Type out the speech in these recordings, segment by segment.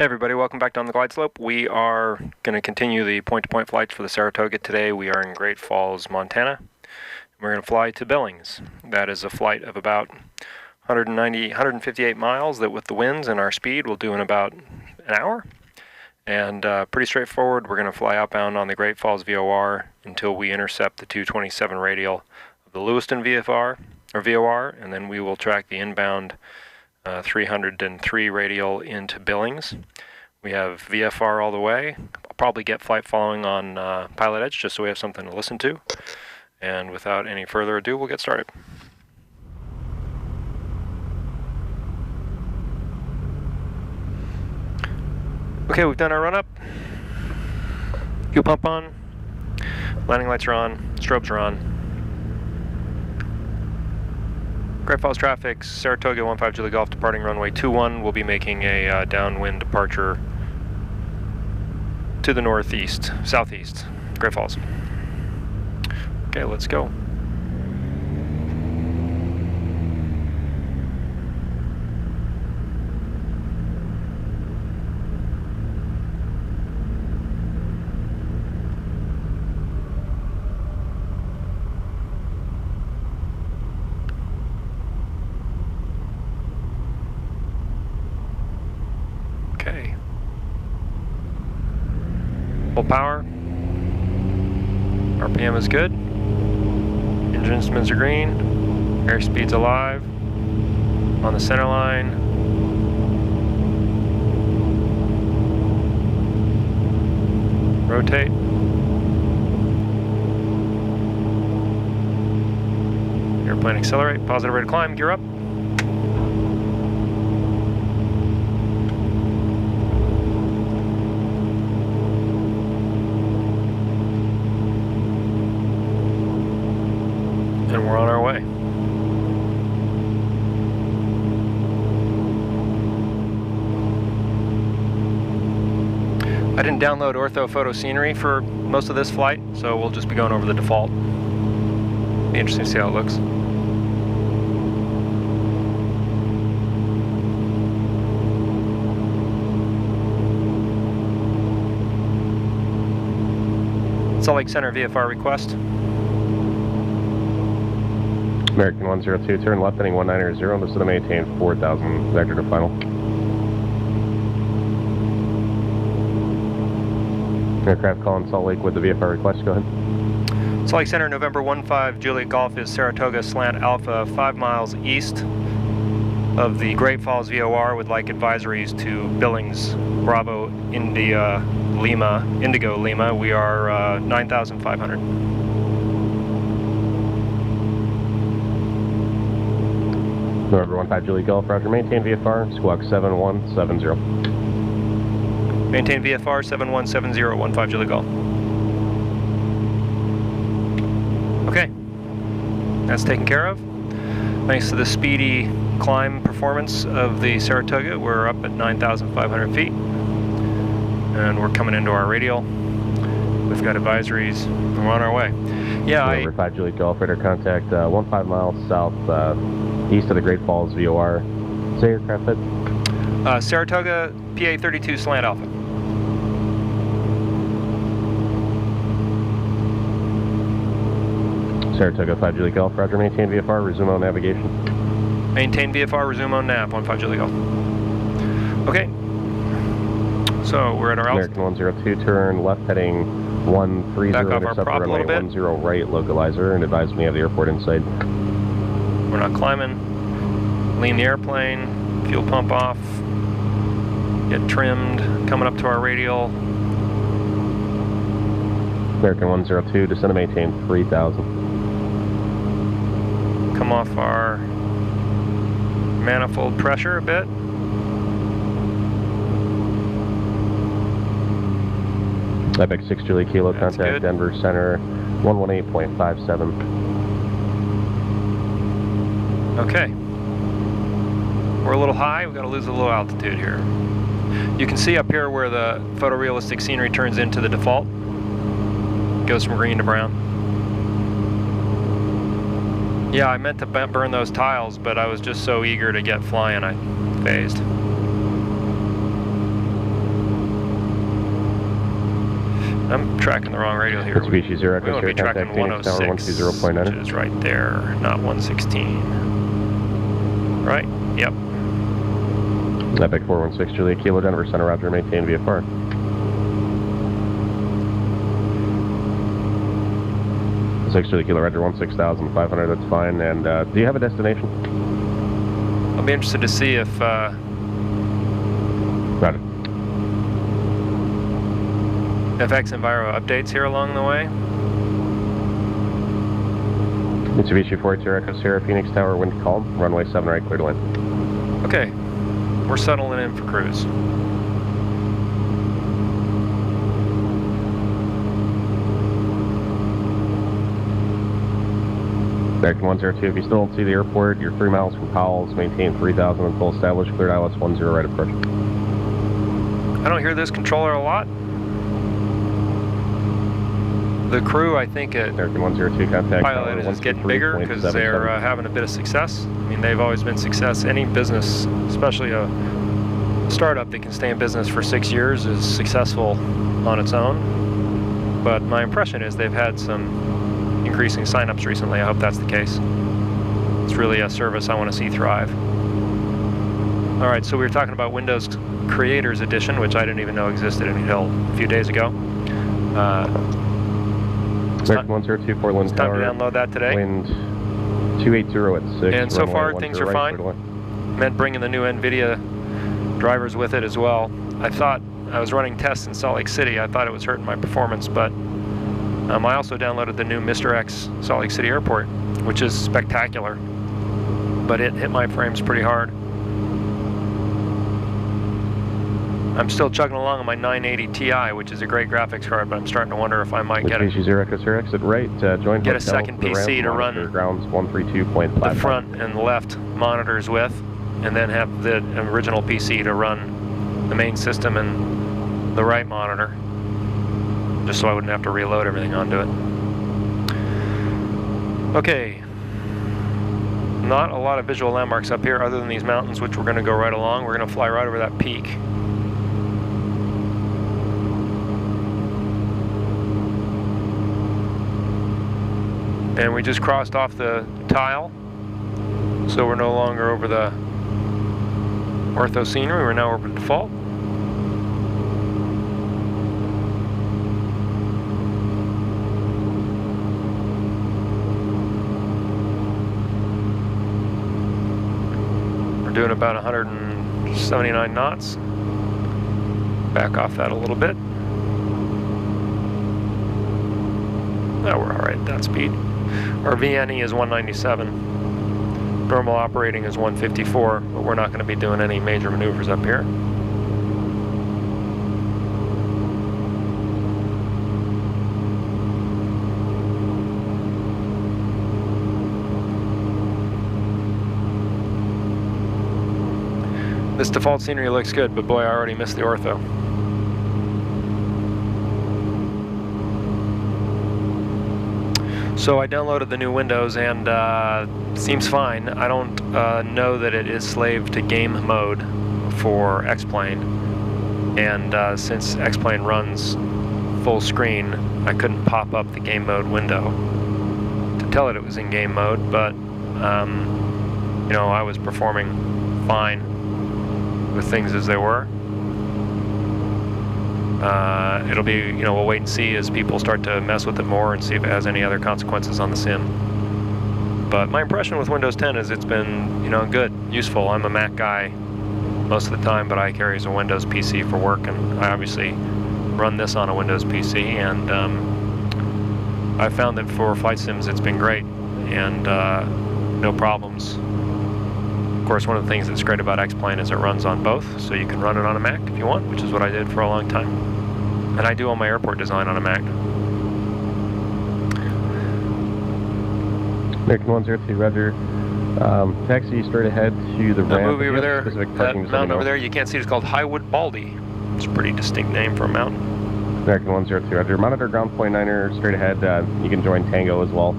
Hey everybody, welcome back down the glide slope. We are going to continue the point-to-point flights for the Saratoga today. We are in Great Falls, Montana. We're going to fly to Billings. That is a flight of about 158 miles that with the winds and our speed we'll do in about an hour. And pretty straightforward. We're going to fly outbound on the Great Falls VOR until we intercept the 227 radial of the Lewiston VOR, and then we will track the inbound 303 radial into Billings. We have VFR all the way. I'll probably get flight following on Pilot Edge just so we have something to listen to. And without any further ado, we'll get started. Okay, we've done our run up. Fuel pump on. Landing lights are on. Strobes are on. Great Falls traffic, Saratoga 15 Julie Golf departing runway 21. We'll be making a downwind departure to the northeast, southeast, Great Falls. Okay, let's go. Okay. Full power. RPM is good. Engine instruments are green. Airspeed's alive. On the center line. Rotate. Airplane accelerate. Positive rate of climb. Gear up. And we're on our way. I didn't download orthophoto scenery for most of this flight, so we'll just be going over the default. Be interesting to see how it looks. Salt Lake Center VFR request. American 102, turn left heading 1900, this is to maintain 4,000, vector to final. Aircraft calling Salt Lake with the VFR request, go ahead. Salt Lake Center, November 15, Juliet Golf is Saratoga slant Alpha, 5 miles east of the Great Falls VOR with like advisories to Billings, Bravo, Indigo Lima. We are 9,500. November 15 Julie Golf, roger, maintain VFR, squawk 7170. Maintain VFR 7170, 15 Julie Golf. Okay, that's taken care of. Thanks to the speedy climb performance of the Saratoga, we're up at 9,500 feet. And we're coming into our radial. We've got advisories, and we're on our way. Yeah, November 5 Julie Golf, radar contact 15 miles south east of the Great Falls VOR. Say aircraft head. Saratoga, PA 32 slant Alpha. Saratoga 5 Julie Golf, roger, maintain VFR, resume on navigation. Maintain VFR, resume on nav, 15 Julie Golf. Okay, so we're at our altitude. American 102, turn left heading 130, back off our intercept prop a runway little bit. 10 right, localizer, and advise me of the airport inside. We're not climbing. Lean the airplane, fuel pump off, get trimmed, coming up to our radial. American 102, descend to maintain 3,000. Come off our manifold pressure a bit. Epic 6 Julie Kilo, That's contact good. Denver Center 118.57. Okay. We're a little high, we've got to lose a little altitude here. You can see up here where the photorealistic scenery turns into the default. It goes from green to brown. Yeah, I meant to burn those tiles, but I was just so eager to get flying, I phased. I'm tracking the wrong radio here. Mitsubishi Zero We Echo want to be Sierra, tracking contact Phoenix Tower 106, 120.9. which is right there, not 116. Right? Yep. Epic 416 Juliet Kilo Denver Center, roger, maintain VFR. Six Juliet Kilo, roger, 16,500, that's fine. And do you have a destination? I'll be interested to see if Roger. FX Enviro updates here along the way. Mitsubishi 480 Echo Sierra, Phoenix Tower, wind calm, runway 7 right, clear to land. Okay, we're settling in for cruise. American 102, if you still don't see the airport, you're 3 miles from Powell's, maintain 3,000 until established, cleared ILS 10 right approach. I don't hear this controller a lot. The crew, I think at American 102, contact Pilot is getting bigger because they're having a bit of success. I mean, they've always been success. Any business, especially a startup that can stay in business for 6 years, is successful on its own. But my impression is they've had some increasing signups recently. I hope that's the case. It's really a service I want to see thrive. All right, so we were talking about Windows Creators Edition, which I didn't even know existed until a few days ago. American 102, Portland Tower. Time to download that today. Wind 280 at 6. And so far, things are fine. Meant bringing the new NVIDIA drivers with it as well. I thought I was running tests in Salt Lake City. I thought it was hurting my performance, but I also downloaded the new Mr. X Salt Lake City Airport, which is spectacular, but it hit my frames pretty hard. I'm still chugging along on my 980 Ti, which is a great graphics card, but I'm starting to wonder if I might get a Zero Echo Sierra, exit right, join get a second PC to run grounds 132.5 the front and left monitors with, and then have the original PC to run the main system and the right monitor, just so I wouldn't have to reload everything onto it. Okay, not a lot of visual landmarks up here other than these mountains, which we're going to go right along. We're going to fly right over that peak. And we just crossed off the tile, so we're no longer over the ortho scenery, we're now over default. We're doing about 179 knots. Back off that a little bit. Now we're all right at that speed. Our VNE is 197. Normal operating is 154, but we're not going to be doing any major maneuvers up here. This default scenery looks good, but boy, I already missed the ortho. So I downloaded the new Windows and seems fine. I don't know that it is slave to game mode for X-Plane, and since X-Plane runs full screen, I couldn't pop up the game mode window to tell it was in game mode, but you know, I was performing fine with things as they were. It'll be, you know, we'll wait and see as people start to mess with it more and see if it has any other consequences on the sim. But my impression with Windows 10 is it's been, you know, good, useful. I'm a Mac guy most of the time, but I carry a Windows PC for work, and I obviously run this on a Windows PC, and I found that for flight sims it's been great, and no problems. Of course, one of the things that's great about X-Plane is it runs on both, so you can run it on a Mac if you want, which is what I did for a long time. And I do all my airport design on a Mac. American 102, roger. Taxi straight ahead to the ramp. Movie over there, that mountain over there, you can't see it, it's called Highwood Baldy. It's a pretty distinct name for a mountain. American 102, roger. Monitor ground point 9er straight ahead. You can join Tango as well.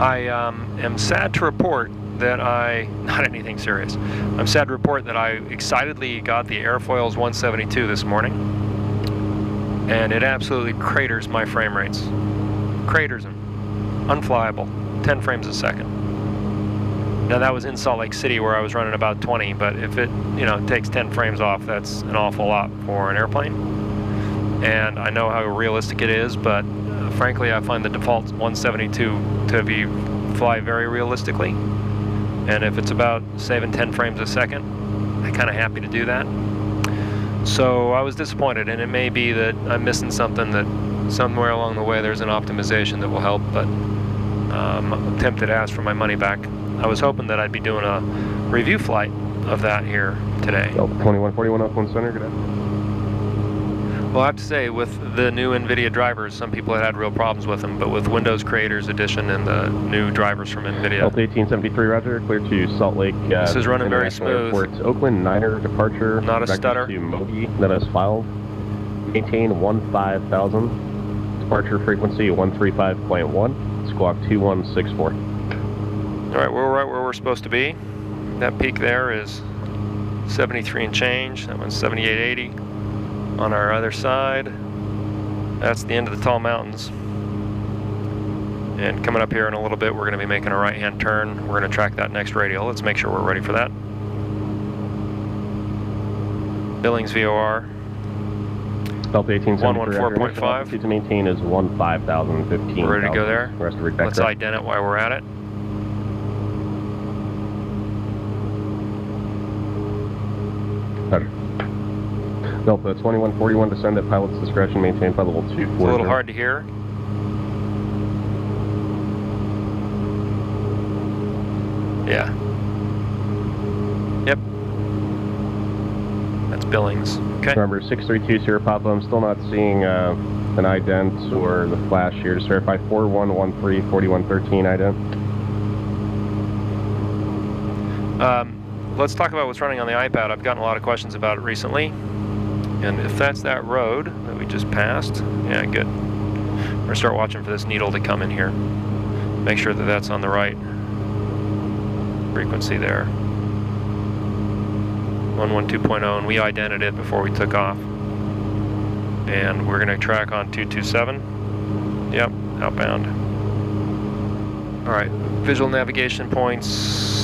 I am sad to report that not anything serious. I'm sad to report that I excitedly got the airfoils 172 this morning, and it absolutely craters my frame rates. Craters them. Unflyable. 10 frames a second. Now that was in Salt Lake City where I was running about 20, but if it, takes 10 frames off, that's an awful lot for an airplane. And I know how realistic it is, but frankly, I find the default 172 to fly very realistically. And if it's about saving 10 frames a second, I'm kind of happy to do that. So I was disappointed, and it may be that I'm missing something, that somewhere along the way there's an optimization that will help, but I'm tempted to ask for my money back. I was hoping that I'd be doing a review flight of that here today. 2141 up 1 center, good afternoon. Well, I have to say, with the new NVIDIA drivers, some people had real problems with them, but with Windows Creators Edition and the new drivers from NVIDIA. Delta 1873, roger, clear to Salt Lake. This is running very smooth. Airport. Oakland, Niner, departure. Not a stutter. To Mogi, that is filed. Maintain 15,000. Departure frequency 135.1. Squawk 2164. All right, we're right where we're supposed to be. That peak there is 73 and change. That one's 7880. On our other side, that's the end of the tall mountains. And coming up here in a little bit, we're going to be making a right-hand turn. We're going to track that next radial. Let's make sure we're ready for that. Billings VOR. Delta 114.5. To maintain is 15,015. We're ready to go there. Let's correct. ident it while we're at it. Delta 2141, descend at pilot's discretion, maintain flight level 240. It's a little hard to hear. Yeah. Yep. That's Billings. Okay. Remember 632 Sierra Papa, I'm still not seeing an ident or the flash here. Just verify 4113 4113 ident. Let's talk about what's running on the iPad. I've gotten a lot of questions about it recently. And if that's that road that we just passed, yeah, good. We're going to start watching for this needle to come in here. Make sure that that's on the right frequency there. 112.0, and we idented it before we took off. And we're going to track on 227. Yep, outbound. All right, visual navigation points.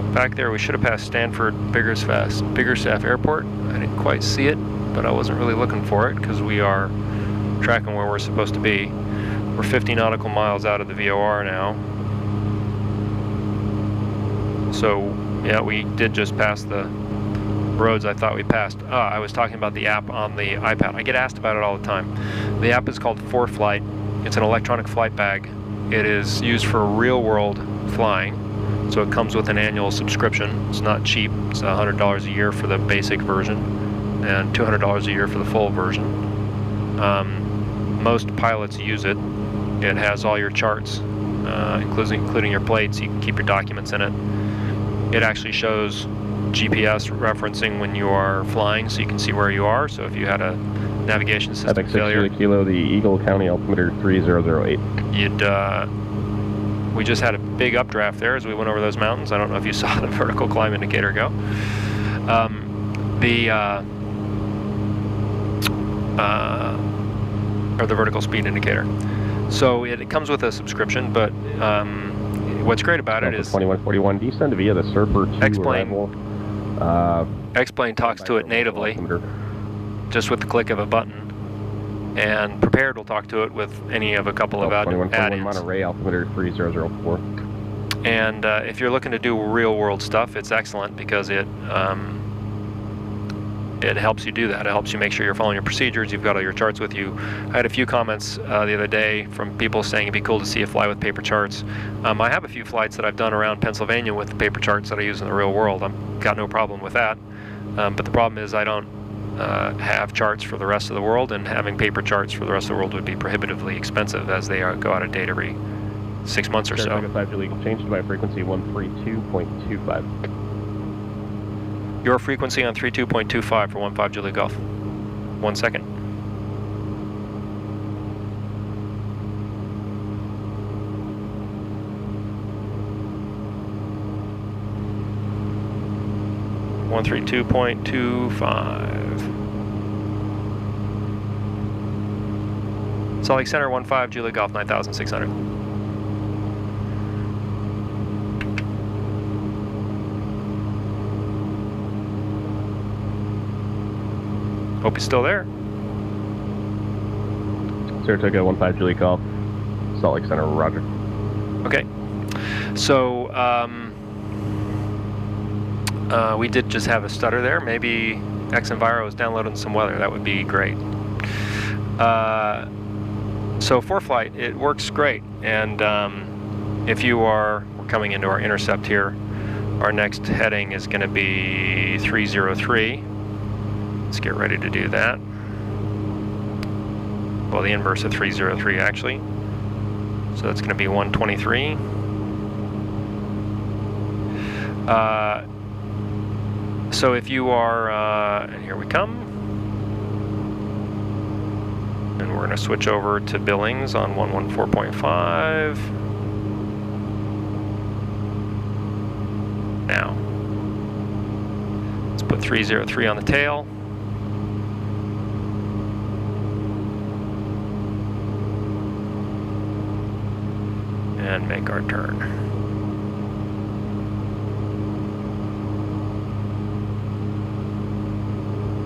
Back there, we should have passed Stanford Biggerstaff Airport. I didn't quite see it, but I wasn't really looking for it because we are tracking where we're supposed to be. We're 50 nautical miles out of the VOR now. So, yeah, we did just pass the roads I thought we passed. I was talking about the app on the iPad. I get asked about it all the time. The app is called ForeFlight. It's an electronic flight bag. It is used for real-world flying. So it comes with an annual subscription. It's not cheap. It's $100 a year for the basic version and $200 a year for the full version. Most pilots use it. It has all your charts, including your plates. You can keep your documents in it. It actually shows GPS referencing when you are flying, so you can see where you are. So if you had a navigation system failure, Kilo, the Eagle County altimeter 3008. We just had a big updraft there as we went over those mountains. I don't know if you saw the vertical climb indicator go. Or the vertical speed indicator. So it comes with a subscription, but what's great about it is 2141 descend via the Surfer 2 X-Plane. arrival. X-Plane talks to it natively, just with the click of a button. And Prepared will talk to it with any of a couple of add-ins. Monterey, altimeter 3004. And if you're looking to do real-world stuff, it's excellent because it helps you do that. It helps you make sure you're following your procedures. You've got all your charts with you. I had a few comments the other day from people saying it'd be cool to see a fly with paper charts. I have a few flights that I've done around Pennsylvania with the paper charts that I use in the real world. I've got no problem with that. But the problem is I don't have charts for the rest of the world, and having paper charts for the rest of the world would be prohibitively expensive as they go out of date every 6 months or so. 5 illegal, changed by frequency 132.25. Your frequency on 32.25 for 15 Julie Golf. 1 second. 132.25. Salt Lake Center, 15 Julie Golf 9600. Hope he's still there. Saratoga 15 Julie Golf, Salt Lake Center, roger. Okay. So, we did just have a stutter there. Maybe XEnviro is downloading some weather. That would be great. So ForeFlight, it works great. And if you are, we're coming into our intercept here. Our next heading is going to be 303. Let's get ready to do that. Well, the inverse of 303 actually. So that's going to be 123. So if you are, and here we come. And we're going to switch over to Billings on 114.5. Now, let's put 303 on the tail. And make our turn.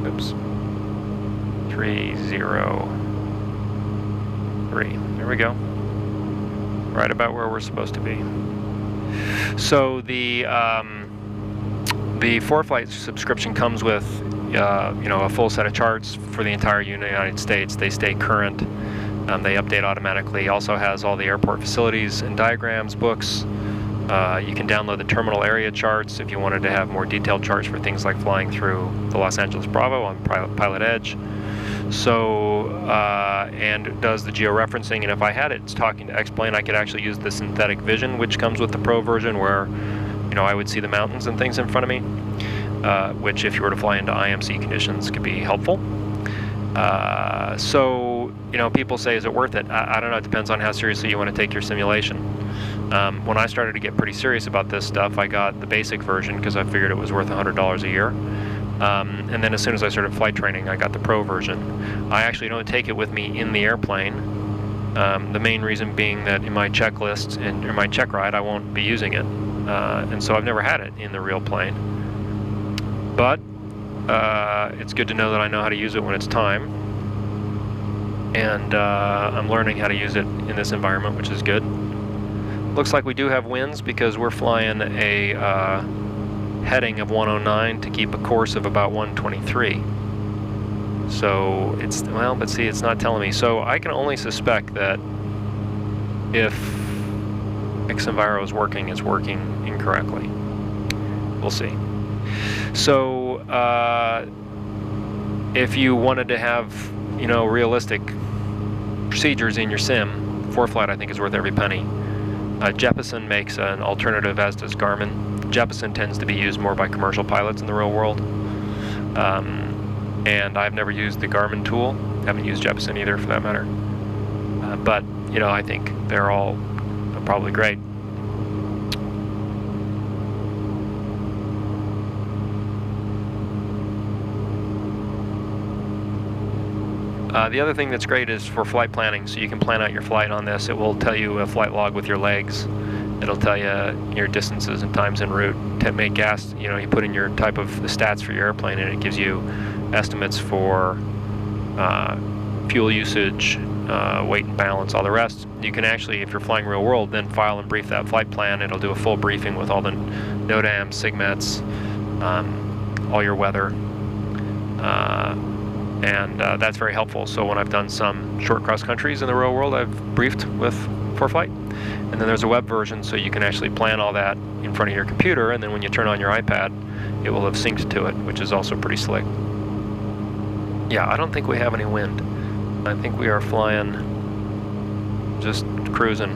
Oops. 303. There we go. Right about where we're supposed to be. So the ForeFlight subscription comes with a full set of charts for the entire United States. They stay current. They update automatically. Also has all the airport facilities and diagrams, books. You can download the terminal area charts if you wanted to have more detailed charts for things like flying through the Los Angeles Bravo on Pilot Edge. So, and it does the georeferencing, and if I had it talking to X-Plane, I could actually use the synthetic vision, which comes with the Pro version, where, I would see the mountains and things in front of me, which if you were to fly into IMC conditions could be helpful. So, people say, is it worth it? I don't know, it depends on how seriously you want to take your simulation. When I started to get pretty serious about this stuff, I got the basic version because I figured it was worth $100 a year. And then as soon as I started flight training, I got the Pro version. I actually don't take it with me in the airplane. The main reason being that in my checklist and in my check ride, I won't be using it. And so I've never had it in the real plane. But it's good to know that I know how to use it when it's time. And I'm learning how to use it in this environment, which is good. Looks like we do have winds because we're flying a heading of 109 to keep a course of about 123. So it's, well, but see, it's not telling me. So I can only suspect that if XEnviro is working, it's working incorrectly. We'll see. So if you wanted to have, realistic procedures in your sim, ForeFlight I think is worth every penny. Jeppesen makes an alternative, as does Garmin. Jeppesen tends to be used more by commercial pilots in the real world. And I've never used the Garmin tool. Haven't used Jeppesen either, for that matter. But, I think they're all probably great. The other thing that's great is for flight planning, so you can plan out your flight on this. It will tell you a flight log with your legs. It'll tell you your distances and times en route. To make gas, you put in your type of the stats for your airplane, and it gives you estimates for fuel usage, weight and balance, all the rest. You can actually, if you're flying real world, then file and brief that flight plan. It'll do a full briefing with all the NOTAMs, SIGMETs, all your weather. And that's very helpful. So when I've done some short cross countries in the real world, I've briefed with ForeFlight. And then there's a web version, so you can actually plan all that in front of your computer, and then when you turn on your iPad, it will have synced to it, which is also pretty slick. Yeah, I don't think we have any wind. I think we are flying, just cruising.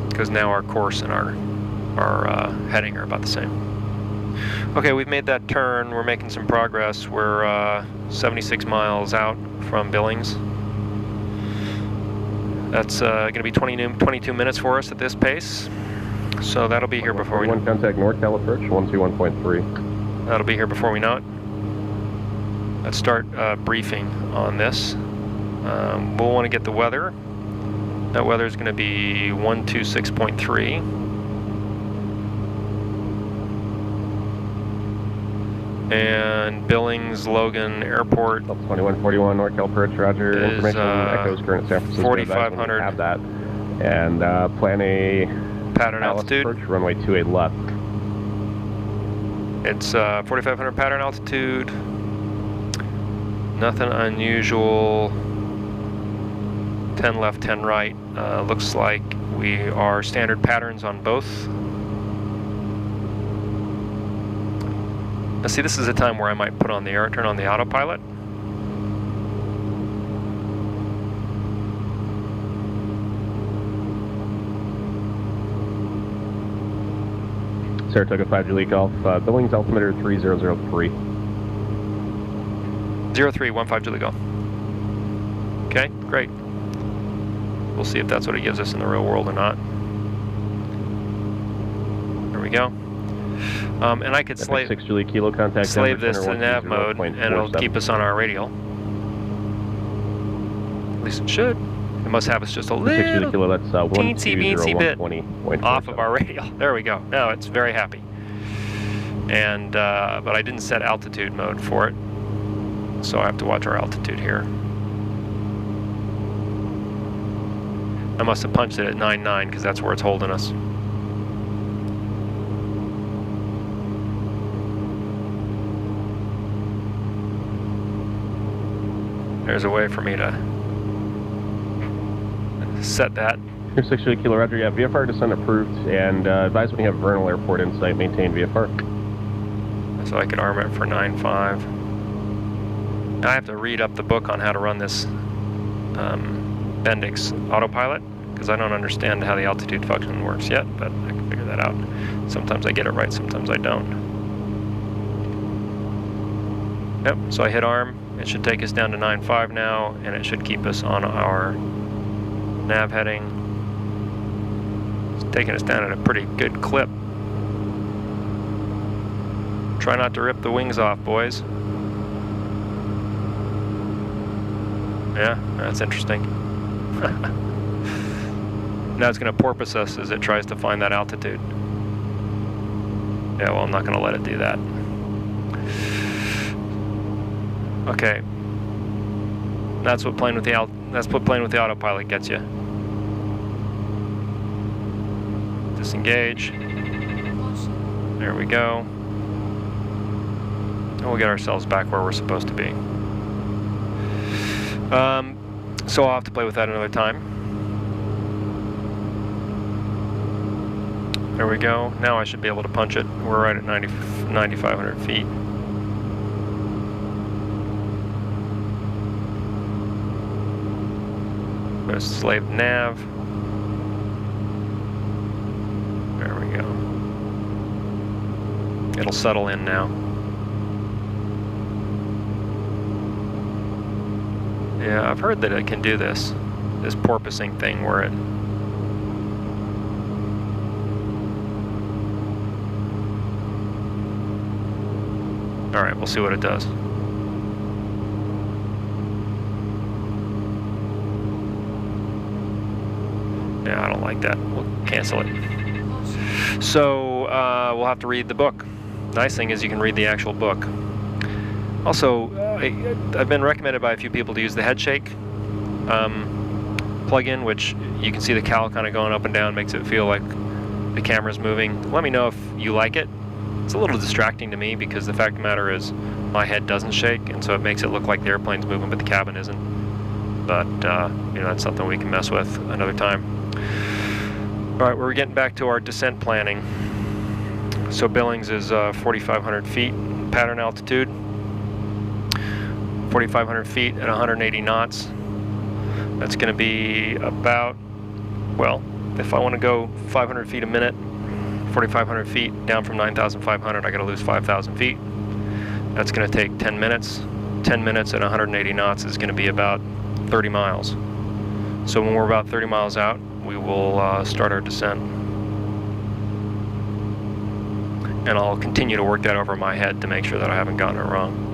Because now our course and our heading are about the same. Okay, we've made that turn. We're making some progress. We're 76 miles out from Billings. That's going to be 22 minutes for us at this pace. So that'll be here before we... 41 contact NorCal approach, 121.3. That'll be here before we know it. Let's start briefing on this. We'll want to get the weather. That weather is going to be 126.3. And Billings, Logan Airport. 2141 NorCal approach, roger. Information echoes current San Francisco. 4,500. Have that. And plan a pattern altitude. Approach, runway 28 left. It's 4,500 pattern altitude. Nothing unusual. 10 left, 10 right. Looks like we are standard patterns on both. Now see, this is a time where I might put on the turn on the autopilot. Saratoga 5 Julie Golf, Billings altimeter 3003. 0315 Julie Golf. Okay, great. We'll see if that's what it gives us in the real world or not. There we go. And I could slave 6 Julie Kilo contact slave this to nav mode, and it'll keep us on our radial. At least it should. It must have us just a little Kilo, that's, teensy bit off of our radial. There we go. Now it's very happy. And but I didn't set altitude mode for it, so I have to watch our altitude here. I must have punched it at 9.9 because that's where it's holding us. There's a way for me to set that. Here 6 Julie Kilo, roger. Yeah, VFR descent approved, and advise when you have vernal airport insight, maintain VFR. So I could arm it for 9.5. Now I have to read up the book on how to run this Bendix autopilot, because I don't understand how the altitude function works yet, but I can figure that out. Sometimes I get it right, sometimes I don't. Yep, so I hit arm. It should take us down to 9.5 now, and it should keep us on our nav heading. It's taking us down at a pretty good clip. Try not to rip the wings off, boys. Yeah, that's interesting. Now it's going to porpoise us as it tries to find that altitude. Yeah, well, I'm not going to let it do that. Okay. That's what playing with the autopilot gets you. Disengage. There we go. And we'll get ourselves back where we're supposed to be. So I'll have to play with that another time. There we go. Now I should be able to punch it. We're right at 9,500 feet. I'm going to slave nav. There we go. It'll settle in now. Yeah, I've heard that it can do this porpoising thing where it... Alright, we'll see what it does. Yeah, I don't like that. We'll cancel it. So, we'll have to read the book. Nice thing is you can read the actual book. Also, I've been recommended by a few people to use the head shake plug-in, which you can see the cowl kind of going up and down, makes it feel like the camera's moving. Let me know if you like it. It's a little distracting to me because the fact of the matter is my head doesn't shake, and so it makes it look like the airplane's moving but the cabin isn't. But, you know, that's something we can mess with another time. Alright, we're getting back to our descent planning. So Billings is 4,500 feet pattern altitude. 4,500 feet at 180 knots. That's going to be about, well, if I want to go 500 feet a minute, 4,500 feet down from 9,500, I got to lose 5,000 feet. That's going to take 10 minutes. 10 minutes at 180 knots is going to be about 30 miles. So when we're about 30 miles out, we will start our descent. And I'll continue to work that over my head to make sure that I haven't gotten it wrong.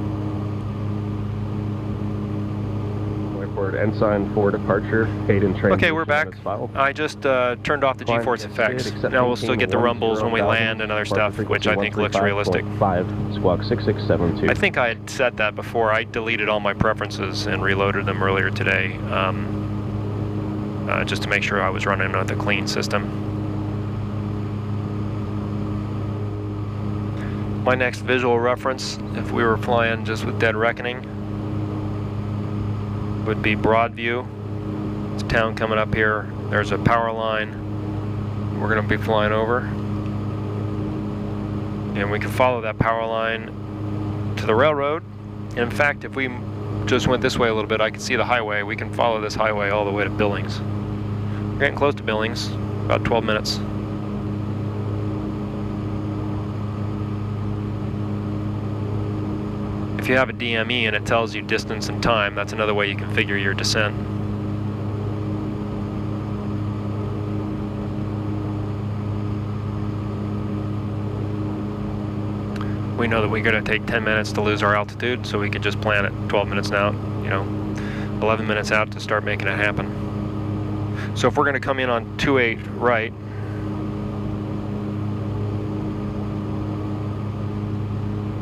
Forward ensign for departure. Hayden train. Okay, we're back. I just turned off the G-force effects. Now we'll still get the rumbles when we land and other stuff, which I think looks realistic. 5, squawk 6672. I think I had said that before. I deleted all my preferences and reloaded them earlier today, just to make sure I was running with a clean system. My next visual reference, if we were flying just with Dead Reckoning, would be Broadview. It's a town coming up here. There's a power line we're going to be flying over. And we can follow that power line to the railroad. And in fact, if we just went this way a little bit, I can see the highway. We can follow this highway all the way to Billings. We're getting close to Billings, about 12 minutes. If you have a DME and it tells you distance and time, that's another way you can figure your descent. We know that we're going to take 10 minutes to lose our altitude, so we could just plan it 12 minutes out, 11 minutes out to start making it happen. So if we're going to come in on 28 right,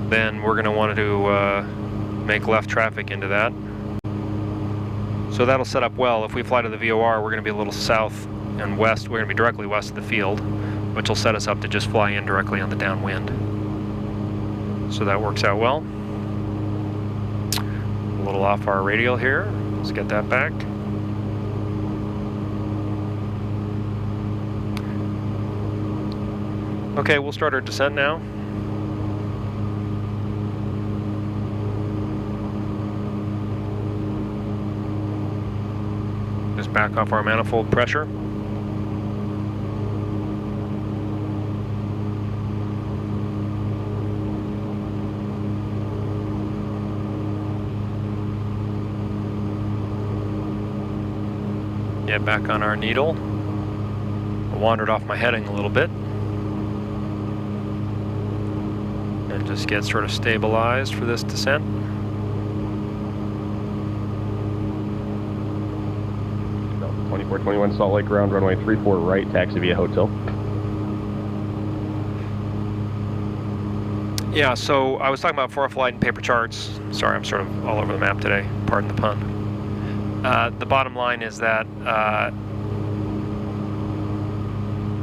then we're going to want to make left traffic into that. So that'll set up well. If we fly to the VOR, we're going to be a little south and west. We're going to be directly west of the field, which will set us up to just fly in directly on the downwind. So that works out well. A little off our radial here. Let's get that back. Okay, we'll start our descent now. Just back off our manifold pressure. Get back on our needle. I wandered off my heading a little bit. And just get sort of stabilized for this descent. No, 2421 Salt Lake ground runway 34 right, taxi via hotel. Yeah, so I was talking about ForeFlight and paper charts. Sorry, I'm sort of all over the map today, pardon the pun. The bottom line is that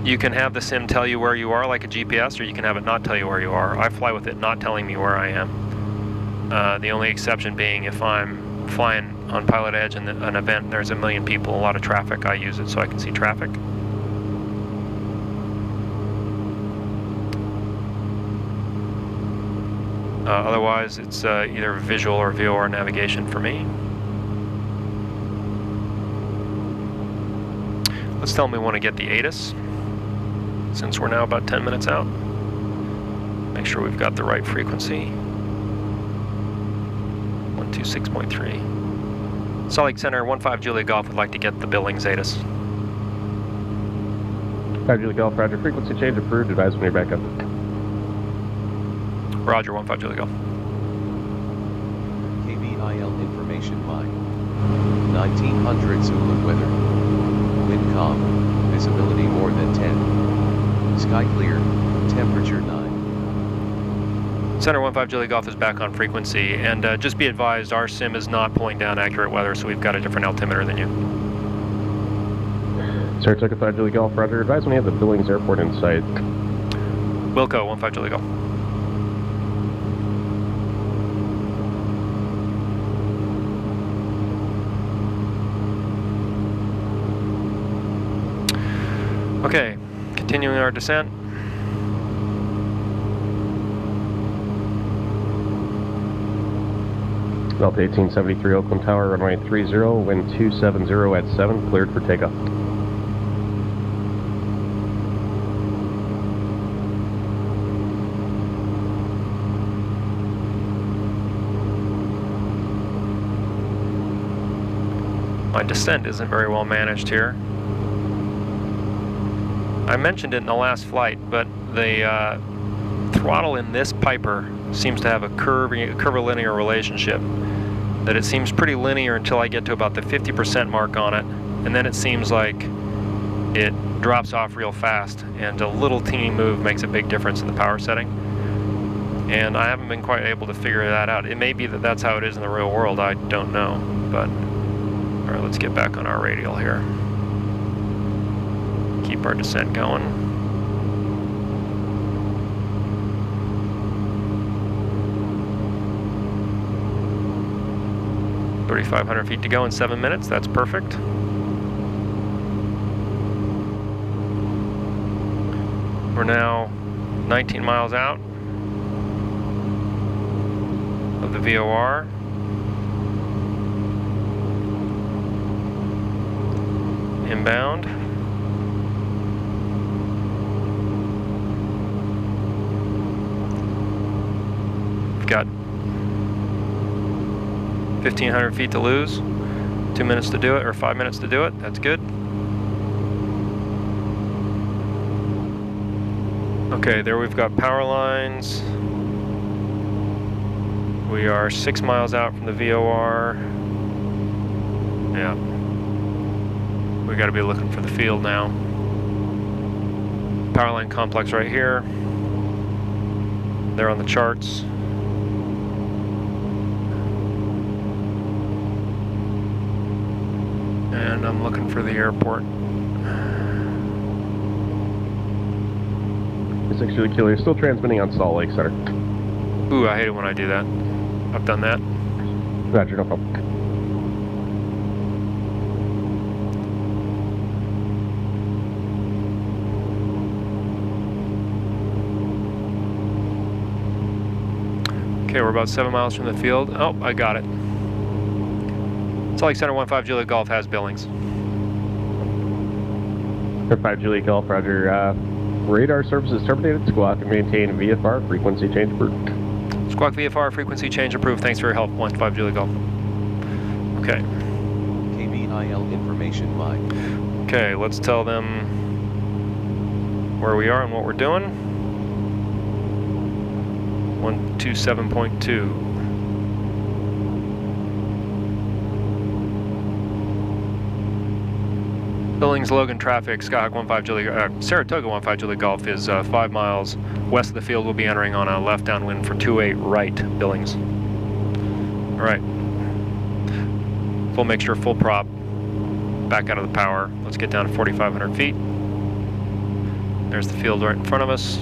you can have the sim tell you where you are like a GPS, or you can have it not tell you where you are. I fly with it not telling me where I am. The only exception being if I'm flying on Pilot Edge and an event, there's a million people, a lot of traffic, I use it so I can see traffic. Otherwise, it's either visual or VOR navigation for me. Let's tell them we want to get the ATIS, since we're now about 10 minutes out. Make sure we've got the right frequency. 126.3. Salt Lake Center, 15 Juliet Golf would like to get the Billings ATIS. 5 Juliet Golf, roger. Frequency change approved. Advise when you're back up. Roger, 15 Juliet Golf. KBIL information line. 1900 Zulu weather. Wind calm, visibility more than 10. Sky clear, temperature 9. Center 15 Juliet Golf is back on frequency, and just be advised, our sim is not pulling down accurate weather, so we've got a different altimeter than you. Sir, Tucker 5 Juliet Golf, roger. Advise when you have the Billings Airport in sight. Wilco, 15 Juliet Golf. Okay, continuing our descent. Delta 1873 Oakland Tower, runway 30, wind 270 at 7, cleared for takeoff. My descent isn't very well managed here. I mentioned it in the last flight, but the throttle in this Piper seems to have a curvilinear relationship. That it seems pretty linear until I get to about the 50% mark on it, and then it seems like it drops off real fast, and a little teeny move makes a big difference in the power setting. And I haven't been quite able to figure that out. It may be that that's how it is in the real world, I don't know. But, alright, let's get back on our radial here. Keep our descent going. $3,500 feet to go in 7 minutes, that's perfect. We're now 19 miles out of the VOR. Inbound. We've got 1,500 feet to lose. 2 minutes to do it, or 5 minutes to do it. That's good. Okay, there we've got power lines. We are 6 miles out from the VOR. Yeah. We gotta be looking for the field now. Power line complex right here. They're on the charts. And I'm looking for the airport. 6 Julie Kilo, you're still transmitting on Salt Lake Center. Ooh, I hate it when I do that. I've done that. Roger, no problem. Okay, we're about 7 miles from the field. Oh, I got it. Salt Lake Center 15 Juliet Golf has Billings. 5 Juliet Golf, roger. Radar services terminated. Squawk and maintain VFR. Frequency change approved. Squawk VFR, frequency change approved. Thanks for your help. 15 Juliet Golf. Okay. KBIL information line. Okay, let's tell them where we are and what we're doing. 127.2. Billings, Logan traffic, Skyhawk 15 Juliet, Saratoga 15 Juliet Golf is 5 miles west of the field. We'll be entering on a left downwind for 28 right, Billings. All right. Full mixture, full prop. Back out of the power. Let's get down to 4,500 feet. There's the field right in front of us.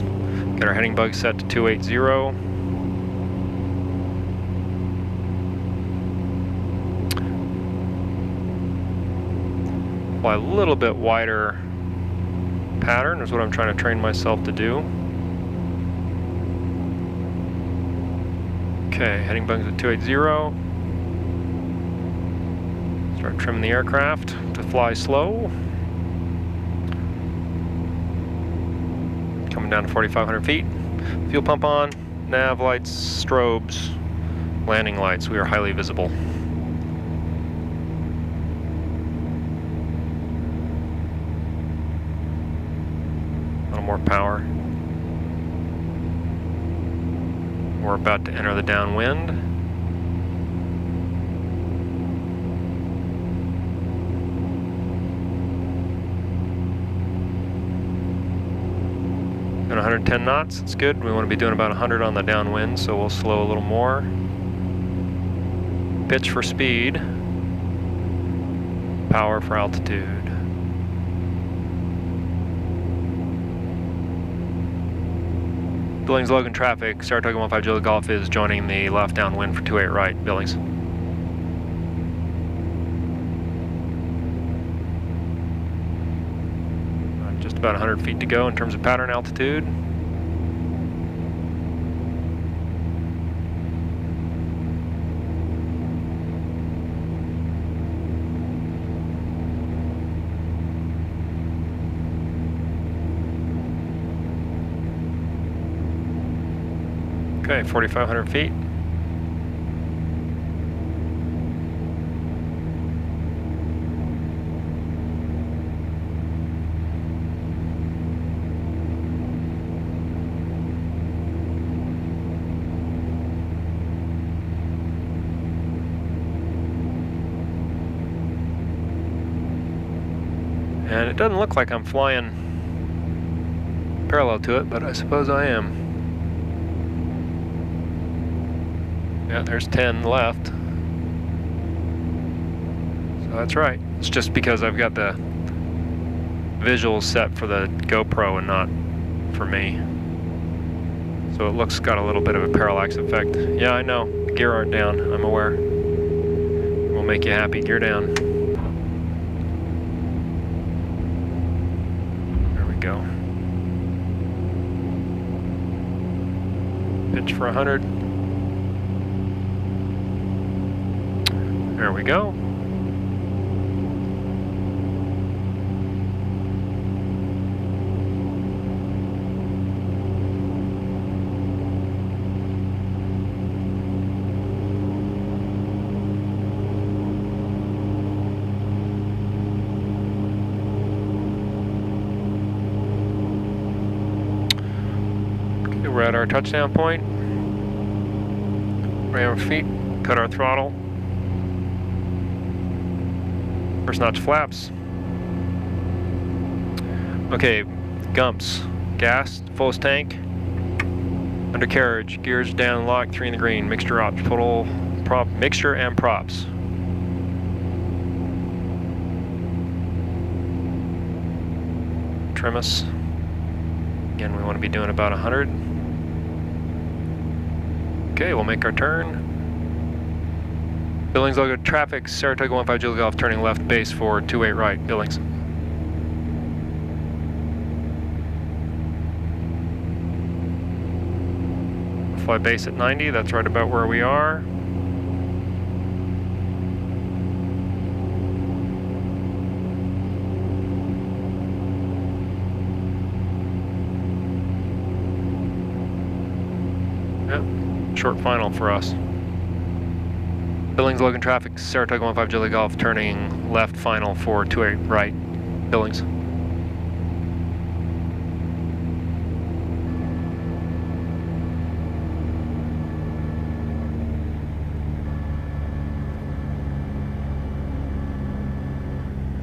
Get our heading bug set to 280. Fly a little bit wider pattern is what I'm trying to train myself to do. Okay, heading bugs at 280. Start trimming the aircraft to fly slow. Coming down to 4,500 feet. Fuel pump on, nav lights, strobes, landing lights. We are highly visible. More power. We're about to enter the downwind. And 110 knots, it's good. We want to be doing about 100 on the downwind, so we'll slow a little more. Pitch for speed. Power for altitude. Billings, Logan traffic, Saratoga 15 Juliet Golf is joining the left downwind for 28 right, Billings. Just about 100 feet to go in terms of pattern altitude. Okay, 4,500 feet. And it doesn't look like I'm flying parallel to it, but I suppose I am. Yeah, there's 10 left. So that's right. It's just because I've got the visuals set for the GoPro and not for me. So it looks got a little bit of a parallax effect. Yeah, I know. Gear aren't down. I'm aware. We'll make you happy. Gear down. There we go. Pitch for 100. There we go. We're at our touchdown point. Ram our feet, cut our throttle. First notch flaps. Okay, gumps. Gas, fullest tank. Undercarriage, gears down, lock, 3 in the green. Mixture ops, total prop, mixture and props. Trim us. Again, we want to be doing about 100. Okay, we'll make our turn. Billings logo traffic, Saratoga 15 Julie Golf, turning left base for 28 right, Billings. Fly base at 90, that's right about where we are. Yep. Short final for us. Billings, Logan traffic, Saratoga 15 Julie Golf, turning left final for 28 right, Billings.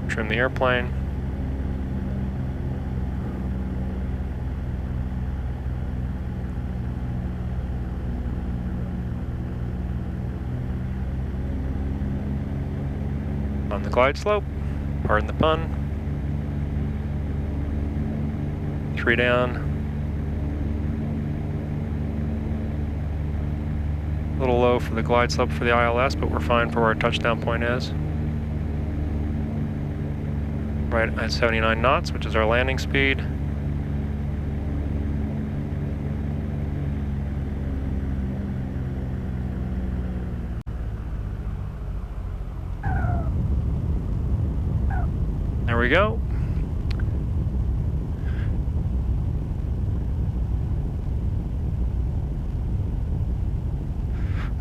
Trim the airplane. On the glide slope, pardon the pun. 3 down. A little low for the glide slope for the ILS, but we're fine for where our touchdown point is. Right at 79 knots, which is our landing speed. There we go.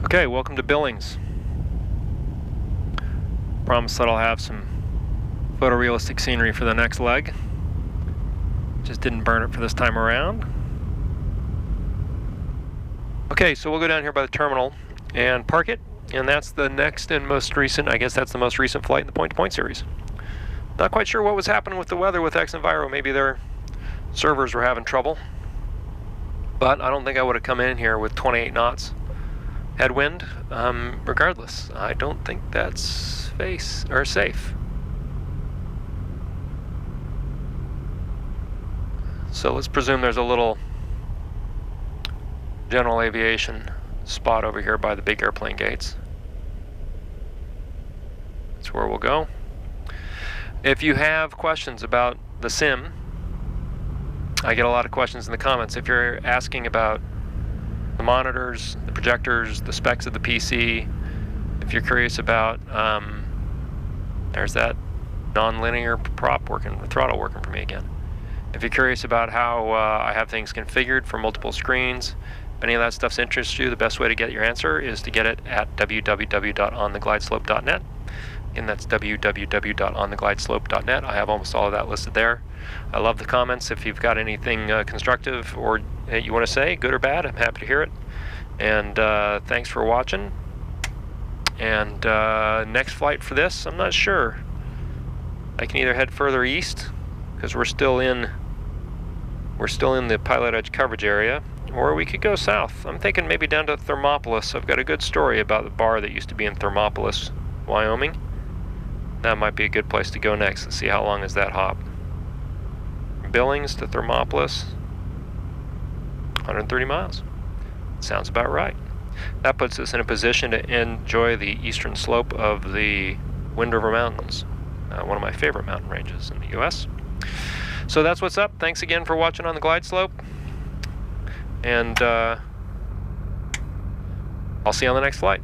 Okay, welcome to Billings. Promise that I'll have some photorealistic scenery for the next leg. Just didn't burn it for this time around. Okay, so we'll go down here by the terminal and park it, and that's the next and most recent, I guess that's the most recent flight in the point-to-point series. Not quite sure what was happening with the weather with X-Enviro. Maybe their servers were having trouble. But I don't think I would have come in here with 28 knots headwind. Regardless, I don't think that's safe. So let's presume there's a little general aviation spot over here by the big airplane gates. That's where we'll go. If you have questions about the sim, I get a lot of questions in the comments. If you're asking about the monitors, the projectors, the specs of the PC, if you're curious about, there's that non-linear prop working, the throttle working for me again. If you're curious about how I have things configured for multiple screens, if any of that stuff interests you, the best way to get your answer is to get it at www.ontheglideslope.net. And that's www.ontheglideslope.net. I have almost all of that listed there. I love the comments. If you've got anything constructive or you want to say, good or bad, I'm happy to hear it. And thanks for watching. And next flight for this, I'm not sure. I can either head further east, because we're still in the pilot edge coverage area, or we could go south. I'm thinking maybe down to Thermopolis. I've got a good story about the bar that used to be in Thermopolis, Wyoming. That might be a good place to go next and see how long is that hop. From Billings to Thermopolis, 130 miles. Sounds about right. That puts us in a position to enjoy the eastern slope of the Wind River Mountains, one of my favorite mountain ranges in the U.S. So that's what's up. Thanks again for watching on the glide slope, and I'll see you on the next flight.